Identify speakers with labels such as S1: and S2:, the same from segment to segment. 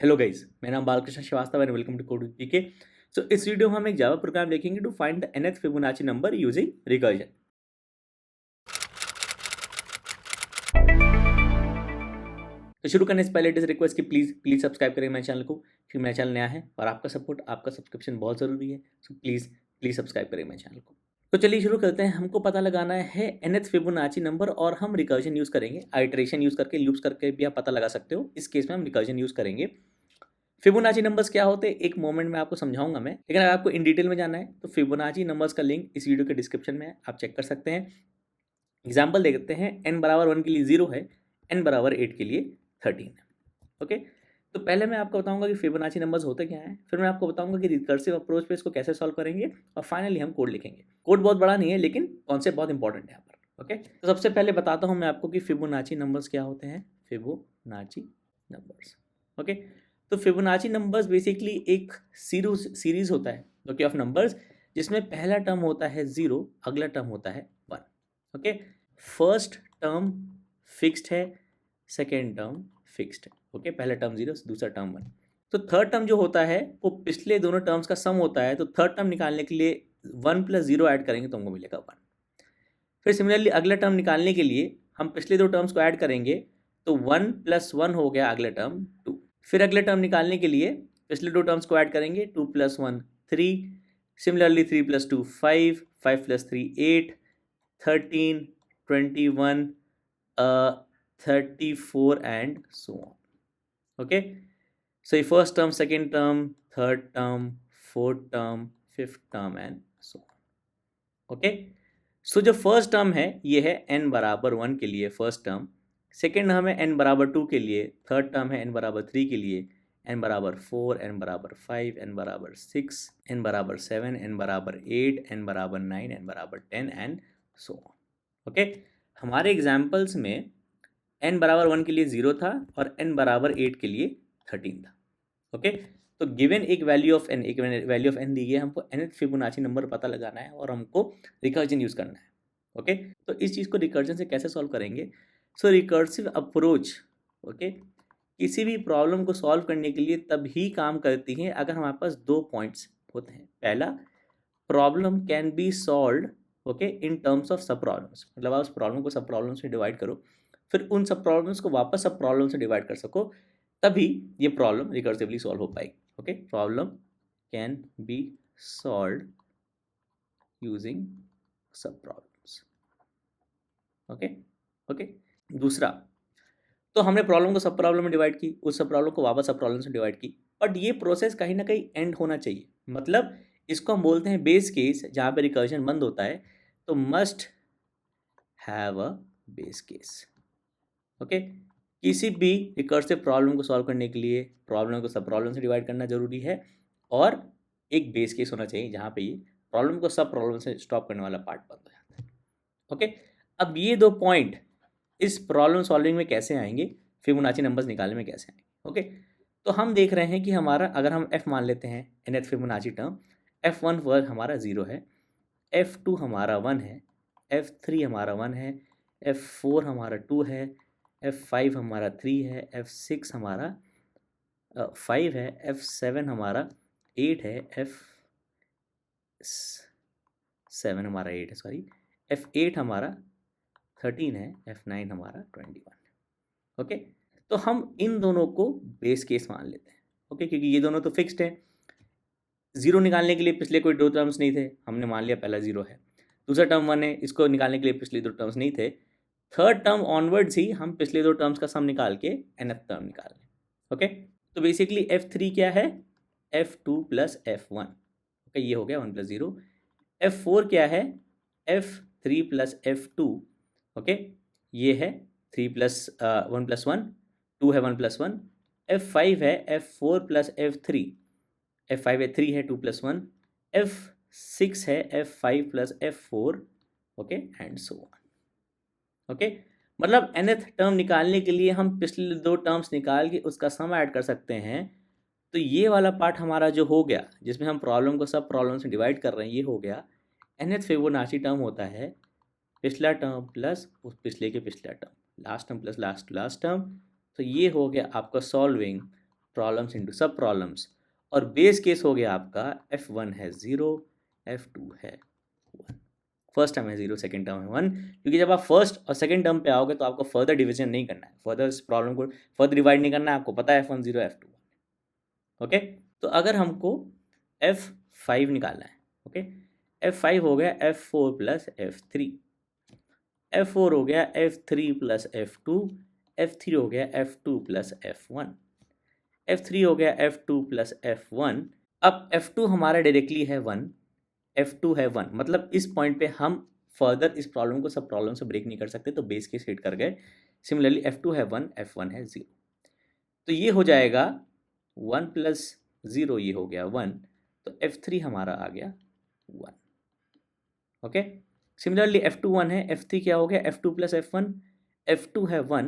S1: Hello guys, मेरा नाम Balkrishna Shrivastava and welcome to code with PK. So इस वीडियो में हम एक जावा प्रोग्राम देखेंगे to find the nth Fibonacci number using recursion. तो शुरू करने से पहले इट इज रिक्वेस्ट कि प्लीज सब्सक्राइब करें मेरे चैनल को, क्योंकि मेरा चैनल नया है और आपका सपोर्ट, आपका सब्सक्रिप्शन बहुत ज़रूरी है। सो प्लीज़ सब्सक्राइब करें मेरे चैनल को। तो चलिए शुरू करते हैं। हमको पता लगाना है nth फिबोनाची नंबर और हम रिकर्जन यूज़ करेंगे। आइटरेशन यूज़ करके, लूप्स करके भी आप पता लगा सकते हो। इस केस में हम रिकर्जन यूज़ करेंगे। फिबोनाची नंबर्स क्या होते हैं एक मोमेंट में आपको समझाऊंगा मैं, लेकिन अगर आपको इन डिटेल में जाना है तो फिबोनाची नंबर्स का लिंक इस वीडियो के डिस्क्रिप्शन में है, आप चेक कर सकते हैं। एग्जाम्पल देखते हैं। n बराबर 1 के लिए 0 है, n बराबर 8 के लिए 13 है। ओके, तो पहले मैं आपको बताऊंगा कि फिबोनाची नंबर्स होते क्या हैं, फिर मैं आपको बताऊंगा कि रिकर्सिव अप्रोच पे इसको कैसे सॉल्व करेंगे और फाइनली हम कोड लिखेंगे। कोड बहुत बड़ा नहीं है लेकिन कॉन्सेप्ट बहुत इंपॉर्टेंट है यहाँ पर। ओके, तो सबसे पहले बताता हूँ मैं आपको कि फिबोनाची नंबर्स क्या होते हैं। फिबोनाची नंबर्स, ओके, तो फिबोनाची नंबर्स बेसिकली एक सीरीज होता है ओके ऑफ नंबर्स, जिसमें पहला टर्म होता है 0, अगला टर्म होता है 1। ओके, फर्स्ट टर्म फिक्स्ड है, सेकेंड टर्म फिक्स्ड है। ओके, पहला टर्म 0, दूसरा टर्म 1। तो थर्ड टर्म जो होता है वो पिछले दोनों टर्म्स का सम होता है। तो थर्ड टर्म निकालने के लिए 1 + 0 ऐड करेंगे तो हमको मिलेगा 1। फिर सिमिलरली अगला टर्म निकालने के लिए हम पिछले दो टर्म्स को ऐड करेंगे तो 1 + 1 हो गया अगला टर्म 2। फिर अगले टर्म निकालने के लिए पिछले दो टर्म्स को ऐड करेंगे, 2 + 1 3, similarly 3 + 2 5, 5 + 3 8, 13, 21, 34 and so on. Okay, so your first term, second term, third term, fourth term, fifth term and so on। Okay, so जो फर्स्ट टर्म है ये है n बराबर 1 के लिए फर्स्ट टर्म, सेकेंड टर्म है n बराबर 2 के लिए, थर्ड टर्म है n बराबर 3 के लिए, n बराबर 4, n बराबर 5, n बराबर 6, n बराबर 7, n बराबर 8, n बराबर 9, n बराबर 10 एंड सो ऑन। ओके, हमारे एग्जाम्पल्स में n बराबर 1 के लिए 0 था और n बराबर 8 के लिए 13 था। ओके, तो गिवन एक वैल्यू ऑफ n दी है, हमको nth फिबोनाची नंबर पता लगाना है और हमको रिकर्जन यूज करना है। ओके, तो इस चीज़ को रिकर्जन से कैसे सॉल्व करेंगे। सो रिकर्सिव अप्रोच ओके किसी भी प्रॉब्लम को सॉल्व करने के लिए तभी काम करती है अगर हमारे पास दो पॉइंट्स होते हैं। पहला, problem can be solve okay in terms of सब प्रॉब्लम्स, मतलब आप उस प्रॉब्लम को सब प्रॉब्लम्स में डिवाइड करो, फिर उन सब प्रॉब्लम्स को वापस सब प्रॉब्लम से डिवाइड कर सको, तभी ये प्रॉब्लम रिकर्सिवली सॉल्व हो पाएगी। Okay, problem can be solve using सब प्रॉब्लम्स। ओके ओके, दूसरा, तो हमने प्रॉब्लम को सब प्रॉब्लम में डिवाइड की, उस सब प्रॉब्लम को वापस सब प्रॉब्लम से डिवाइड की, बट ये प्रोसेस कहीं ना कहीं एंड होना चाहिए। मतलब इसको हम बोलते हैं बेस केस, जहाँ पे रिकर्जन बंद होता है। तो must have a base case. Okay, किसी भी रिकर्सिव प्रॉब्लम को सॉल्व करने के लिए प्रॉब्लम को सब प्रॉब्लम से डिवाइड करना जरूरी है और एक बेस केस होना चाहिए जहाँ पे ये प्रॉब्लम को सब प्रॉब्लम से स्टॉप करने वाला पार्ट बंद हो जाता है। ओके, अब ये दो पॉइंट इस प्रॉब्लम सॉल्विंग में कैसे आएंगे, फिबोनाची नंबर्स निकालने में कैसे आएंगे। ओके, तो हम देख रहे हैं कि हमारा, अगर हम f मान लेते हैं nth फिबोनाची टर्म, f1 वर्ग हमारा 0 है, f2 हमारा 1 है, f3 हमारा 1 है, f4 हमारा 2 है, f5 हमारा 3 है, f6 हमारा 5 है, f7 हमारा 8 है, f7 हमारा 8 है, सॉरी, f8 हमारा 13 है, f9 हमारा 21। ओके, तो हम इन दोनों को बेस केस मान लेते हैं। ओके, क्योंकि ये दोनों तो फिक्स्ड हैं। 0 निकालने के लिए पिछले कोई दो टर्म्स नहीं थे, हमने मान लिया पहला 0 है। दूसरा टर्म 1 है, इसको निकालने के लिए पिछले दो टर्म्स नहीं थे। थर्ड टर्म ऑनवर्ड्स ही हम पिछले दो टर्म्स का सम निकाल के nth टर्म निकाल लें। ओके, तो बेसिकली f3 क्या है, f2 + f1। ओके, ये हो गया 1 + 0। f4 क्या है, f3 + f2। ओके, ये है 3 + 1 + 1, 2 है 1 + 1। f5 है f4 + f3, f5 है 3 है 2 + 1, f6 है f5 + f4। Okay, and so on. Okay, मतलब nth टर्म निकालने के लिए हम पिछले दो टर्म्स निकाल के उसका सम ऐड कर सकते हैं। तो ये वाला पार्ट हमारा जो हो गया, जिसमें हम प्रॉब्लम को सब प्रॉब्लम से डिवाइड कर रहे हैं, ये हो गया nth फिबोनाची टर्म होता है पिछला टर्म प्लस उस पिछले के पिछला term, last term plus last term. तो ये हो गया आपका सॉल्विंग प्रॉब्लम्स इंटू सब प्रॉब्लम्स, और बेस केस हो गया आपका F1 है 0, F2 है 1। फर्स्ट टर्म है 0, सेकेंड टर्म है 1, क्योंकि जब आप फर्स्ट और सेकेंड टर्म पे आओगे तो आपको फर्दर डिवीजन नहीं करना है, फर्दर इस प्रॉब्लम को फर्दर डिवाइड नहीं करना है, आपको पता है F1 0, F2 1। ओके, तो अगर हमको F5 निकालना है, ओके, F5 हो गया F4 प्लस F3, F4 हो गया F3 प्लस F2, F3 हो गया F2 प्लस F1, F3 हो गया F2 प्लस F1। अब F2 हमारा डायरेक्टली है 1, F2 है 1, मतलब इस पॉइंट पे हम फर्दर इस प्रॉब्लम को सब प्रॉब्लम से ब्रेक नहीं कर सकते, तो बेस केस हिट कर गए। सिमिलरली F2 है 1, F1 है 0, तो ये हो जाएगा 1 प्लस 0, ये हो गया 1, तो F3 हमारा आ गया 1। ओके, सिमिलरली F2 1 है, F3 क्या हो गया F2 प्लस F1, F2 है 1,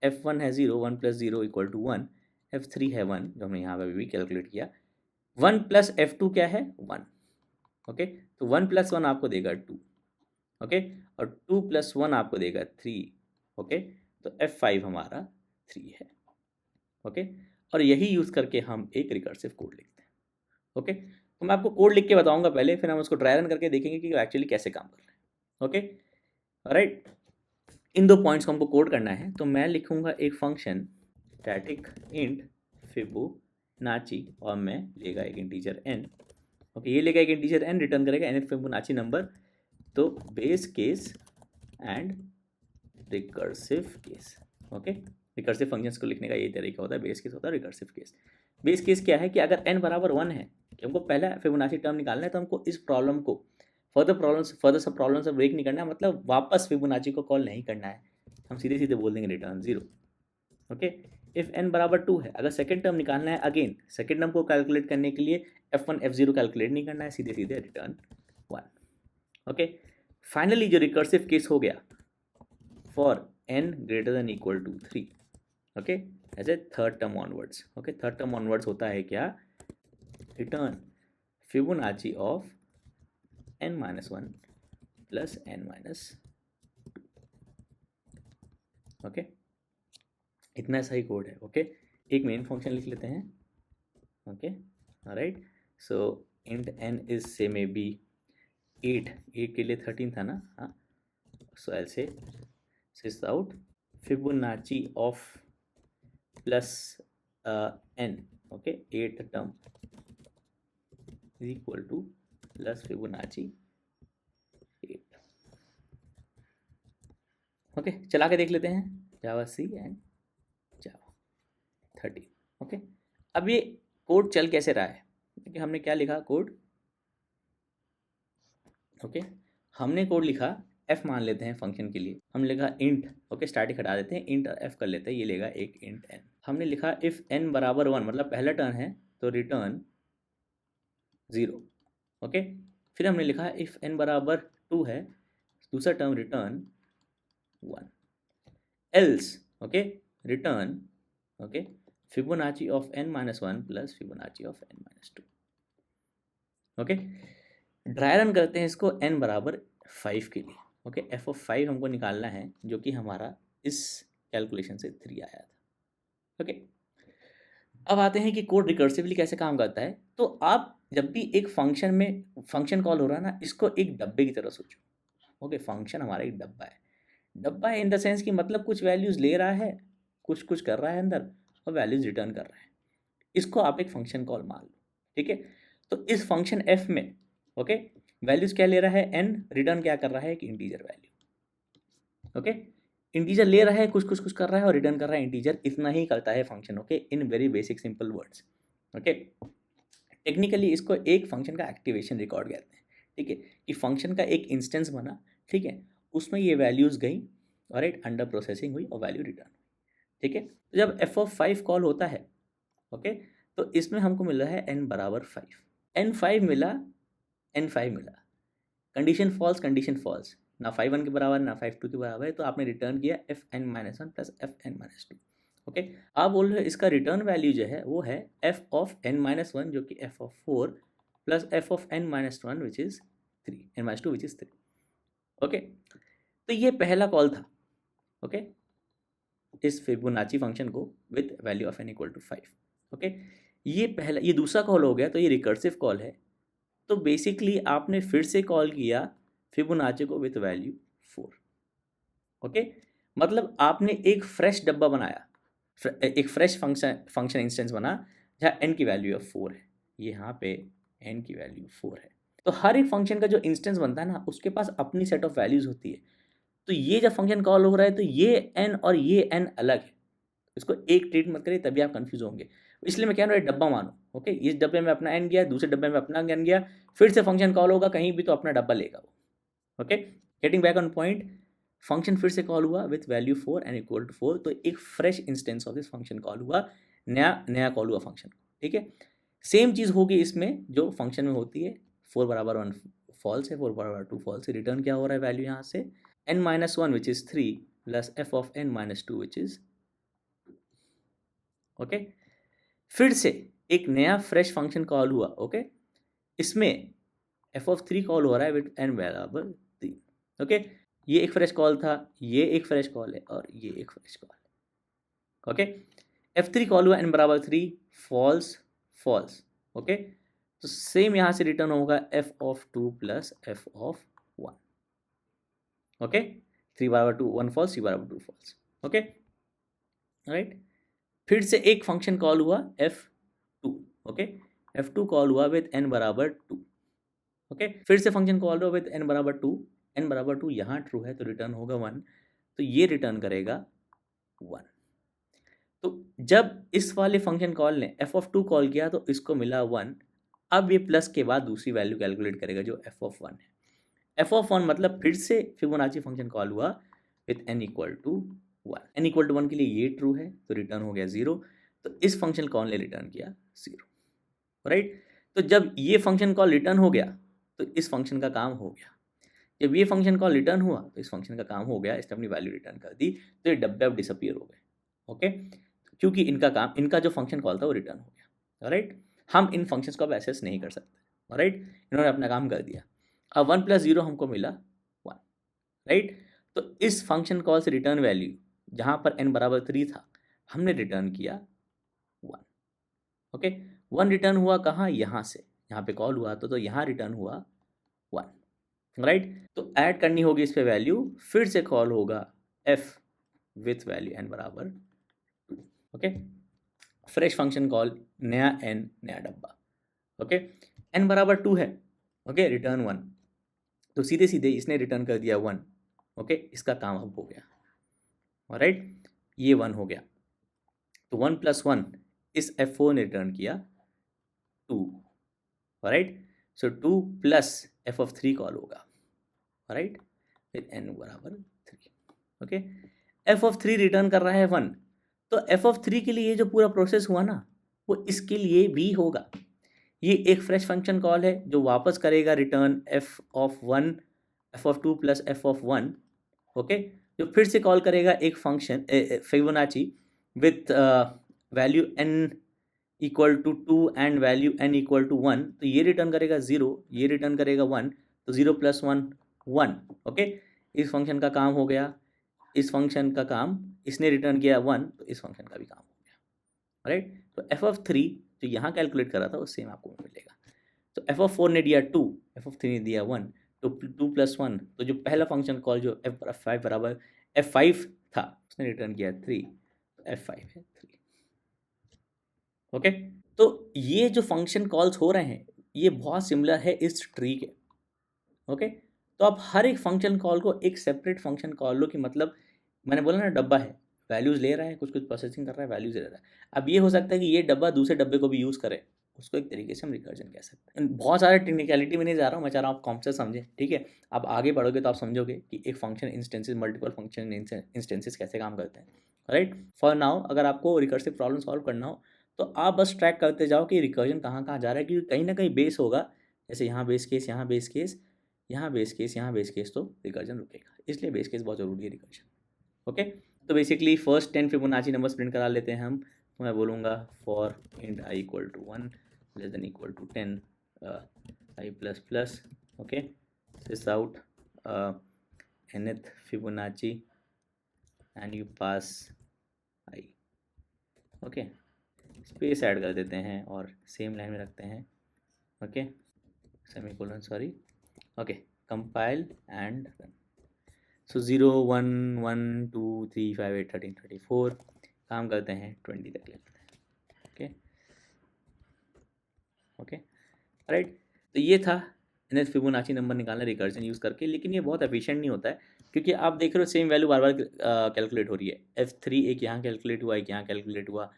S1: F1 है 0, 1 प्लस 0 इक्वल टू 1, F3 है 1 जो हमने यहाँ पे भी कैलकुलेट किया। 1 प्लस F2 क्या है 1, ओके, तो 1 प्लस 1 आपको देगा 2, ओके, और 2 प्लस 1 आपको देगा 3, ओके, तो F5 हमारा 3 है। ओके, और यही यूज़ करके हम एक रिकर्सिव कोड लिखते हैं। ओके, तो मैं आपको कोड लिख के बताऊंगा पहले, फिर हम उसको ट्राई रन करके देखेंगे कि एक्चुअली कैसे काम कर रहे हैं। ओके, राइट, इन दो पॉइंट्स को हमको कोड करना है, तो मैं लिखूंगा एक फंक्शन स्टैटिक इंट फिबोनाची, और मैं लेगा एक इंटीजर n। ओके, ये लेगा एक इंटीजर n, रिटर्न करेगा nth फिबोनाची नंबर, तो base case and recursive case. Okay, recursive functions को लिखने का ये तरीका होता है, बेस केस होता है, रिकर्सिव केस। बेस केस क्या है कि अगर n बराबर 1 है, कि हमको पहला फिबोनाची टर्म निकालना है, तो हमको इस प्रॉब्लम को फर्दर सब प्रॉब्लम से ब्रेक नहीं करना है, मतलब वापस फिबोनाची को कॉल नहीं करना है, हम सीधे सीधे बोल देंगे रिटर्न 0। ओके, इफ n बराबर 2 है, अगर सेकेंड टर्म निकालना है, अगेन सेकेंड टर्म को कैलकुलेट करने के लिए F1 F0 कैलकुलेट नहीं करना है, सीधे सीधे रिटर्न 1। ओके, फाइनली जो रिकर्सिव केस हो गया for n greater than equal to 3, okay, ऐसे third term onwards. Okay, third term onwards होता है क्या, return Fibonacci of n-1 plus n-2। Okay, इतना सही कोड है। ओके, एक मेन फंक्शन लिख लेते हैं। Okay, right, so int n is से मे बी 8 के लिए 13 था ना, हाँ, so I say sys out Fibonacci of plus n, okay, 8 term is equal to plus Fibonacci 8। Okay, चला के देख लेते हैं, जावा सी एंड जावा 13। ओके, अब ये कोड चल कैसे रहा है, क्योंकि हमने क्या लिखा कोड, ओके, हमने कोड लिखा f मान लेते हैं फंक्शन के लिए, हम लिखा इंट, ओके, स्टैटिक हटा देते हैं, इंट और f कर लेते हैं, ये लेगा एक इंट n। हमने लिखा इफ n बराबर 1, मतलब पहला टर्न है तो रिटर्न 0। ओके, फिर हमने लिखा इफ n बराबर 2 है, दूसरा term return 1, else, okay, return, okay, Fibonacci of n-1 plus Fibonacci of n-2। Okay, dry run करते हैं इसको n बराबर 5 के लिए। ओके, f ऑफ 5 हमको निकालना है, जो कि हमारा इस कैलकुलेशन से 3 आया था। ओके, अब आते हैं कि कोड रिकर्सिवली कैसे काम करता है। तो आप जब भी एक फंक्शन में फंक्शन कॉल हो रहा है ना, इसको एक डब्बे की तरह सोचो। ओके, फंक्शन हमारा एक डब्बा है, डब्बा है इन द सेंस कि मतलब कुछ वैल्यूज़ ले रहा है, कुछ कुछ कर रहा है अंदर, और वैल्यूज़ रिटर्न कर रहा है, इसको आप एक फंक्शन कॉल मान लो। ठीक है, तो इस फंक्शन f में, ओके, वैल्यूज़ क्या ले रहा है, n, रिटर्न क्या कर रहा है, एक इंटीजर वैल्यू। ओके, इंटीजर ले रहा है, कुछ कुछ कुछ कर रहा है और रिटर्न कर रहा है इंटीजर, इतना ही करता है function. Okay, in very basic simple words. Okay, technically इसको एक फंक्शन का एक्टिवेशन रिकॉर्ड कहते हैं। ठीक है, कि फंक्शन का एक इंस्टेंस बना, ठीक है, उसमें ये वैल्यूज़ गई और राइट अंडर प्रोसेसिंग हुई और वैल्यू रिटर्न हुई। ठीक है, तो जब f ऑफ 5 कॉल होता है, ओके, तो इसमें हमको मिल रहा है n बराबर 5, n5 मिला, n5 मिला, कंडीशन फॉल्स, ना 5 1 के बराबर ना 5 2 के बराबर है, तो आपने रिटर्न किया fn-1 प्लस fn-2। ओके, आप बोल रहे हो इसका रिटर्न वैल्यू जो है वो है f ऑफ n-1, जो कि f of 4 plus f of n-1 which is 3, n-2 which is 3। Okay, तो ये पहला कॉल था। ओके, इस फिबोनाची फंक्शन को with value of n equal to 5। Okay, ये दूसरा कॉल हो गया, तो ये रिकर्सिव कॉल है। तो बेसिकली आपने फिर से कॉल किया फिबोनाची को विथ वैल्यू 4। ओके, मतलब आपने एक फ्रेश डब्बा बनाया, एक फ्रेश फंक्शन इंस्टेंस बना जहाँ n की वैल्यू 4 है, यहाँ पे n की वैल्यू 4 है। तो हर एक फंक्शन का जो इंस्टेंस बनता है ना, उसके पास अपनी सेट ऑफ वैल्यूज होती है। तो ये जब फंक्शन कॉल हो रहा है तो ये n और ये n अलग है, इसको एक ट्रीट मत करिए, तभी आप कंफ्यूज होंगे। इसलिए मैं कह रहा हूँ डब्बा मानो। ओके, इस डब्बे में अपना n गया, दूसरे डब्बे में अपना n गया, फिर से फंक्शन कॉल होगा कहीं भी तो अपना डब्बा लेगा वो। Okay, getting back on point, function फिर से कॉल हुआ with value 4 and equal to 4, तो एक fresh instance of this function call हुआ, नया नया कॉल हुआ फंक्शन। ठीक है, सेम चीज़ होगी इसमें जो फंक्शन में होती है। 4 बराबर 1 फॉल्स है, 4 बराबर 2 फॉल्स है। रिटर्न क्या हो रहा है वैल्यू यहाँ से n-1 which is 3 plus f of n-2 which is. Okay, फिर से एक नया फ्रेश फंक्शन कॉल हुआ। ओके, इसमें f ऑफ 3 कॉल हो रहा है विथ n बराबर 3। ओके, ये एक फ्रेश कॉल था, ये एक फ्रेश कॉल है और ये एक फ्रेश कॉल है। ओके, f3 कॉल हुआ n बराबर 3, फॉल्स फॉल्स। ओके, तो सेम यहाँ से रिटर्न होगा f of 2 plus f of 1। Okay, 3 बराबर 2 1 फॉल्स, 3 बराबर 2 फॉल्स। ओके, राइट, फिर से एक फंक्शन कॉल हुआ f2। ओके, f2 कॉल हुआ विथ n बराबर 2। ओके, फिर से फंक्शन कॉल हुआ विथ n बराबर 2, n बराबर 2 यहाँ ट्रू है तो रिटर्न होगा 1, तो ये रिटर्न करेगा 1। तो जब इस वाले फंक्शन कॉल ने f ऑफ 2 कॉल किया तो इसको मिला 1। अब ये प्लस के बाद दूसरी वैल्यू कैलकुलेट करेगा जो f ऑफ 1 है। f ऑफ 1 मतलब फिर से फिबोनाची फंक्शन कॉल हुआ with n equal to 1। n equal to 1 के लिए ये ट्रू है तो रिटर्न हो गया 0, तो इस फंक्शन कॉल ने रिटर्न किया 0। राइट, तो जब ये फंक्शन कॉल रिटर्न हो गया तो इस फंक्शन का काम हो गया। जब ये फंक्शन कॉल रिटर्न हुआ तो इस फंक्शन का काम हो गया, इसने अपनी वैल्यू रिटर्न कर दी, तो ये डब्बे अब डिसअपियर हो गए। ओके, क्योंकि इनका काम, इनका जो फंक्शन कॉल था वो रिटर्न हो गया। राइट, हम इन फंक्शंस को अब एक्सेस नहीं कर सकते। राइट, इन्होंने अपना काम कर दिया। अब 1 प्लस 0 हमको मिला 1। राइट, तो इस फंक्शन कॉल से रिटर्न वैल्यू जहाँ पर n बराबर 3 था, हमने रिटर्न किया 1। ओके, 1 रिटर्न हुआ कहाँ, यहाँ से, यहाँ पे कॉल हुआ तो यहाँ रिटर्न हुआ 1। राइट, तो ऐड करनी होगी इस पे वैल्यू, फिर से कॉल होगा f विथ वैल्यू n बराबर 2। ओके, फ्रेश फंक्शन कॉल, नया n नया डब्बा। ओके, n बराबर 2 है। ओके, रिटर्न 1, तो सीधे सीधे इसने रिटर्न कर दिया 1। ओके, इसका काम अब हो गया। राइट, ये 1 हो गया, तो 1 प्लस 1 इस f4 ने रिटर्न किया 2। Right, so 2 plus f of 3 call होगा। राइट, विथ n बराबर 3। ओके, f ऑफ 3 रिटर्न कर रहा है 1, तो f ऑफ 3 के लिए ये जो पूरा प्रोसेस हुआ ना, वो इसके लिए भी होगा। ये एक फ्रेश फंक्शन कॉल है जो वापस करेगा return f of 1, f of 2 plus f of 1। Okay, जो फिर से कॉल करेगा एक function Fibonacci with value n equal to 2 and value n equal to 1, तो ये रिटर्न करेगा 0, ये रिटर्न करेगा 1, तो 0 प्लस 1 1। ओके, इस फंक्शन का काम हो गया, इस फंक्शन का काम, इसने रिटर्न किया 1, तो इस फंक्शन का भी काम हो गया। राइट, तो f ऑफ 3 जो यहाँ कैलकुलेट करा था वो सेम आपको मिलेगा। तो f ऑफ 4 ने दिया 2, f ऑफ 3 ने दिया 1, तो 2 प्लस 1, तो जो पहला फंक्शन कॉल जो f5 बराबर f5 था उसने रिटर्न किया 3, तो f5 है 3। ओके, तो ये जो फंक्शन कॉल्स हो रहे हैं ये बहुत सिमिलर है इस ट्री के। ओके, तो आप हर एक फंक्शन कॉल को एक सेपरेट फंक्शन कॉल लो, कि मतलब मैंने बोला ना डब्बा है, वैल्यूज़ ले रहा है, कुछ कुछ प्रोसेसिंग कर रहा है, वैल्यूज़ ले रहा है। अब ये हो सकता है कि ये डब्बा दूसरे डब्बे को भी यूज़ करे, उसको एक तरीके से हम रिकर्जन कह सकते हैं। बहुत सारे टेक्निकलिटी में नहीं जा रहा हूँ, मैं चाह रहा हूँ आप कॉन्सेप्ट समझें। ठीक है, आप आगे बढ़ोगे तो आप समझोगे कि एक function instances, multiple function instances कैसे काम करते हैं। राइट, फॉर नाउ अगर आपको रिकर्सिव प्रॉब्लम सॉल्व करना हो तो आप बस ट्रैक करते जाओ कि रिकर्जन कहाँ कहाँ जा रहा है, क्योंकि कहीं ना कहीं बेस होगा। जैसे यहाँ बेस केस, यहाँ बेस केस, यहाँ बेस केस, यहाँ बेस केस, तो रिकर्जन रुकेगा, इसलिए बेस केस बहुत ज़रूरी है रिकर्जन। ओके, तो basically first 10 Fibonacci numbers print करा लेते हैं हम। तो मैं बोलूँगा for int i equal to 1 less than equal to 10 i plus plus. Okay, this out nth Fibonacci and you pass i। Okay, space add कर देते हैं और सेम लाइन में रखते हैं, okay, semicolon, sorry, okay, compile and run. सो 0 1 1 2 3 5 8 13 34 काम करते हैं 20 तक ले लेते हैं, ओके ओके राइट। तो ये था इन्हें फिबोनाची नंबर निकालना रिकर्जन यूज़ करके, लेकिन ये बहुत एफिशिएंट नहीं होता है क्योंकि आप देख रहे हो सेम वैल्यू बार बार कैलकुलेट हो रही है। F3 एक यहाँ कैलकुलेट हुआ, एक यहाँ कैलकुलेट हुआ,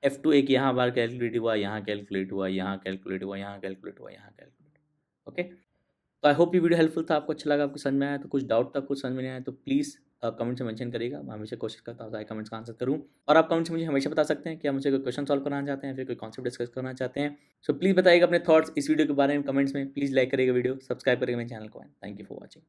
S1: F2 एक यहाँ बार कैलकुलेट हुआ, यहाँ कैलकुलेट हुआ, यहाँ कैलकुलेट हुआ, यहाँ कैलकुलेट हुआ, यहाँ कैलकुलेट, ओके। तो आई होप ये वीडियो हेल्पफुल था, आपको अच्छा लगा, आपको समझ में आया। तो कुछ डाउट था, कुछ समझ में नहीं आया तो प्लीज़ कमेंट से मेंशन करिएगा। मैं हमेशा कोशिश करता हूँ सारे कमेंट्स का आंसर करूँ। और आप कमेंट से मुझे हमेशा बता सकते हैं कि आप मुझे कोई क्वेश्चन सॉल्व कराना चाहते हैं, फिर कोई कॉन्सेप्ट डिस्कस करना चाहते हैं। सो प्लीज़ बताइएगा अपने थॉट्स इस वीडियो के बारे में कमेंट्स में। प्लीज़ लाइक करिएगा वीडियो, सब्सक्राइब करिएगा मेरे चैनल को। Thank you for watching.